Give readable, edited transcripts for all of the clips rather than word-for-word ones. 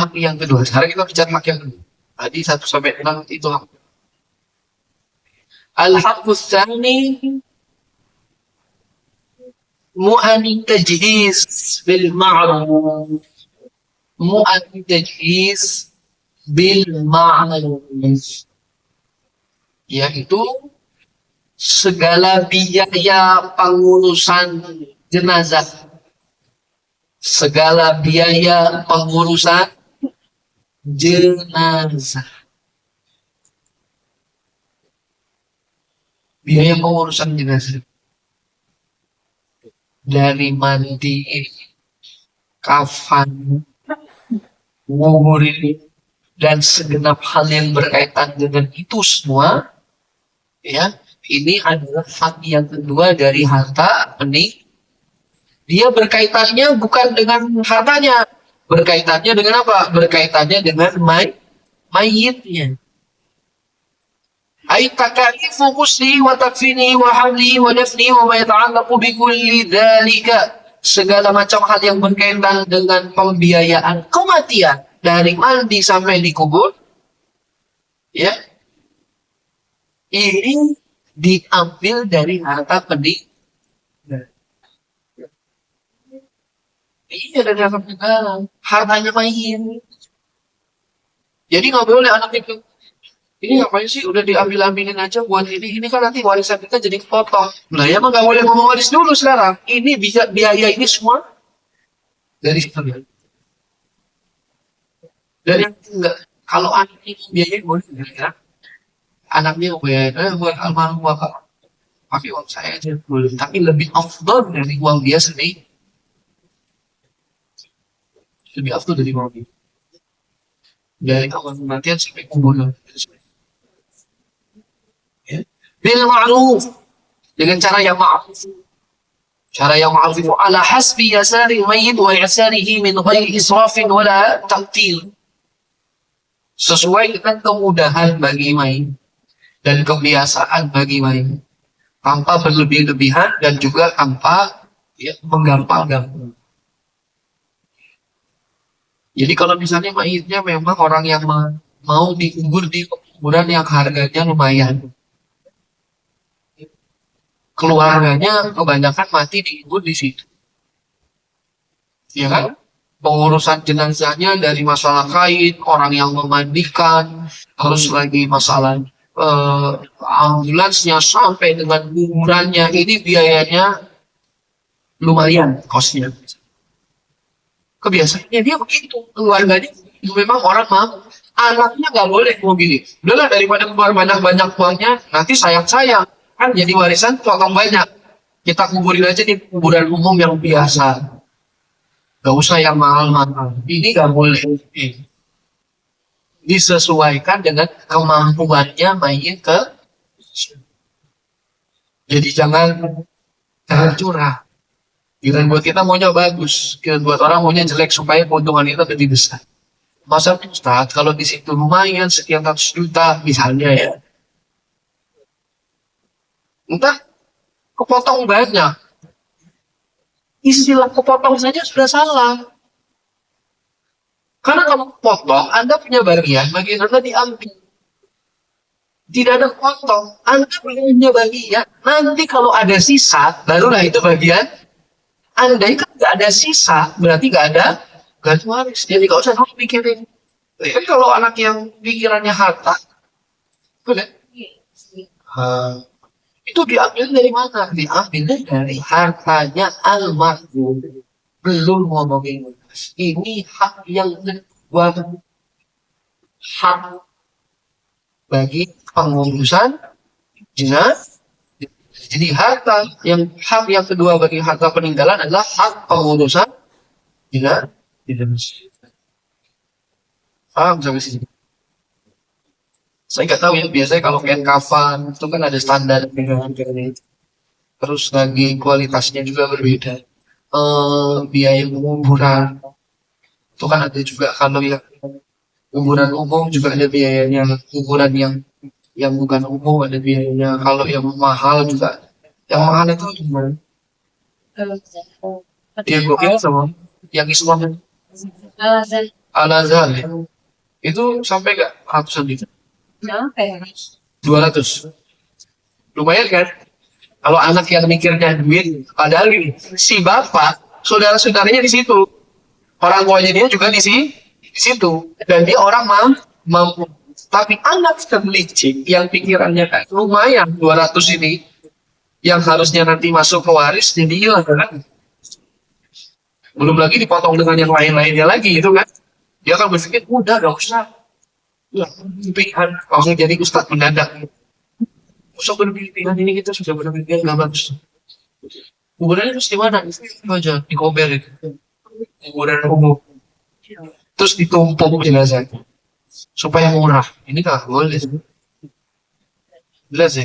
hak yang kedua. Sekarang kita bicara hak yang kedua. Tadi 1 sampai 6 itu hak. Al-haqqus tsani mu'ani tajhiz bil ma'ruf. Mu'ani tajhiz bil ma'ruf. Yaitu segala biaya pengurusan jenazah. Segala biaya pengurusan jenazah. Biaya pengurusan jenazah. Dari mandi, kafan, nguburin, dan segenap hal yang berkaitan dengan itu semua, ya, ini adalah hak yang kedua dari harta penting. Dia berkaitannya bukan dengan hartanya, berkaitannya dengan apa? Berkaitannya dengan mayitnya. Ay takalifu ghusli wa takfini wa hamli wa dafni wa ma yata'allaqu bi kulli dzalika. Segala macam hal yang berkaitan dengan pembiayaan kematian dari mandi sampai dikubur, ya, ini diambil dari harta penting. Iya, dari harta negara, hartanya mayit. Jadi nggak boleh anak itu, ini ngapain sih, udah diambil-ambilin aja buat ini kan nanti warisan kita jadi kepotong. Nah ya, emang nggak boleh ngomong waris dulu sekarang. Ini bisa biaya ini semua dari situ ya. Dan yang enggak, kalau anak ini biaya boleh ya. Anaknya buat almarhum bapak, pakai uang saya aja boleh. Tapi lebih afdol dari uang dia sendiri. Lebih afdol dari uang dia. Dari awal kematian sampai kuburan. Ya. Bil ma'ruf, dengan cara yang ma'ruf. Cara yang ma'ruf itu ala hasbi yasari mayyit wa yasarihi min ghairi israfin wala taqtil. Sesuai dengan kemudahan bagi mayit dan kebiasaan bagi mayit, tanpa berlebih-lebihan dan juga tanpa ya, menggampang-gampang. Jadi kalau misalnya mayitnya memang orang yang mau dikubur di kuburan yang harganya lumayan, keluarganya kebanyakan mati dikubur di situ, ya kan? Pengurusan jenazahnya dari masalah kain, orang yang memandikan, terus lagi masalah ambulansnya sampai dengan kuburannya, ini biayanya lumayan kosnya. Kebiasaannya dia begitu, keluarganya itu memang orang mau. Anaknya nggak boleh mau gini. Udahlah, daripada keluar banyak-banyak uangnya, nanti sayang-sayang kan jadi warisan potong banyak. Kita kuburin aja di kuburan umum yang biasa. Gak usah yang mahal-mahal. Ini nggak boleh. Disesuaikan dengan kemampuannya mayit ke. Jadi jangan curah. Giliran buat kita maunya bagus, giliran buat orang maunya jelek supaya keuntungan kita lebih besar. Masa Ustaz, kalau di situ lumayan sekian ratus juta misalnya ya, entah kepotong banyak. Istilah kepotong saja sudah salah. Karena kalau potong, Anda punya bagian Anda diambil. Tidak ada potong, Anda punya bagian. Nanti kalau ada sisa, barulah itu bagian. Andai kan nggak ada sisa, berarti nggak ada waris. Jadi nggak usah pikirin. Kan kalau anak yang pikirannya harta, itu diambil dari mana? Diambil dari hartanya almarhum. Belum ngomongin waris. Ini hak yang kedua, hak bagi pengurusan jenazah. Jadi hak yang kedua bagi harta peninggalan adalah hak pengurusan jenazah. Paham sampai sini? Saya nggak tahu ya, biasanya kalau kain kafan itu kan ada standar harganya. Terus lagi kualitasnya juga berbeda. Biaya penguburan itu kan ada juga. Kalau yang kuburan umum juga ada biayanya. Kuburan yang bukan umum ada biayanya. Kalau yang mahal juga, yang mahal itu gimana? Dia gokil sama yang Islam. Al Azhar ya. Itu sampai nggak ratusan juta? Berapa ya? 200. Lumayan kan? Kalau anak yang mikirnya duit, padahal gini, si bapak, saudara-saudaranya di situ, orang tuanya dia juga di situ, dan dia orang mampu. Tapi anak terlicik yang pikirannya kan lumayan 200 ini, yang harusnya nanti masuk ke waris, jadi hilang kan? Belum lagi dipotong dengan yang lain-lainnya lagi, itu kan? Dia kan berpikir, udah gak usah. Ya, pilihan langsung jadi ustadz mendadak. Usah berpilihan ini kita sudah berpilihan nggak bagus. Kuburannya terus di mana? Itu aja di Kober itu. Kuburan umum. Terus ditumpuk jenazah supaya murah. Ini nggak boleh. Jelas ya.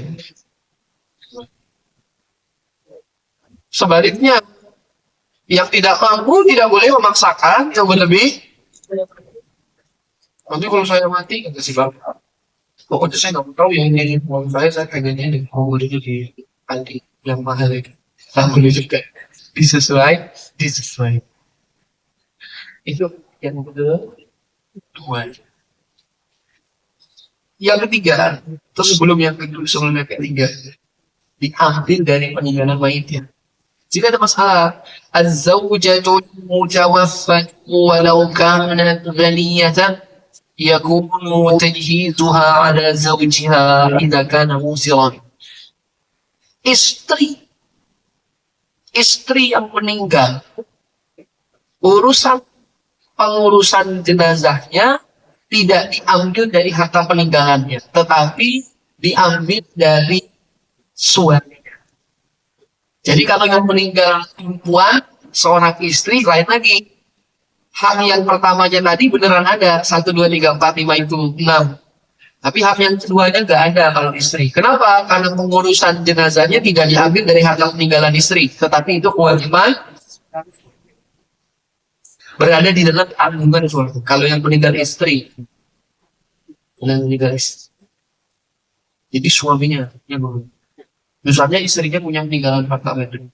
Sebaliknya, yang tidak mampu tidak boleh memaksakan yang berlebih. Nanti kalau saya mati nggak sih bapak. Pokoknya saya nggak tahu yang ini uang saya pengennya di kuburannya di anti yang mahal itu. Saya boleh juga disesuai. Itu yang kedua. Yang ketiga, terus sebelum yang ketiga, diambil dari peninggalan mayitnya. Jika ada masalah, az-zawjatu mutawaffat walau kanat ghaniyatan yakunu tajhizuha ala zawjiha idza kana musiran. Istri yang meninggal, pengurusan jenazahnya tidak diambil dari harta peninggalannya, tetapi diambil dari suami. Jadi kalau yang meninggal perempuan, seorang istri, lain lagi. Hak yang pertamanya tadi beneran ada. 1, 2, 3, 4, 5 itu 6. Tapi hak yang keduanya nggak ada kalau istri. Kenapa? Karena pengurusan jenazahnya tidak diambil dari harta peninggalan istri. Tetapi itu kewajiban berada di dalam tanggungan suami. Kalau yang meninggal istri. Jadi suaminya yang mengurus. Misalnya istrinya punya peninggalan harta benda.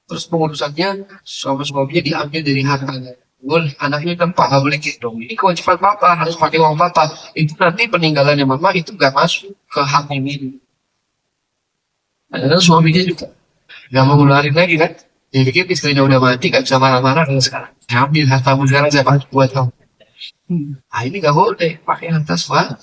Terus pengurusannya suaminya diambil dari hartanya. Boleh, anaknya kan pak, nggak boleh gitu dong. Ini kewajiban papa, harus pakai uang papa. Itu nanti peninggalannya mama itu nggak masuk ke hak ini. Padahal suaminya juga nggak mau ngeluarin lagi kan. Dia pikir istrinya udah mati, nggak bisa marah-marah kalau sekarang. Ambil hartamu sekarang saya pakai buat kamu. Nah ini nggak boleh pakai harta suami.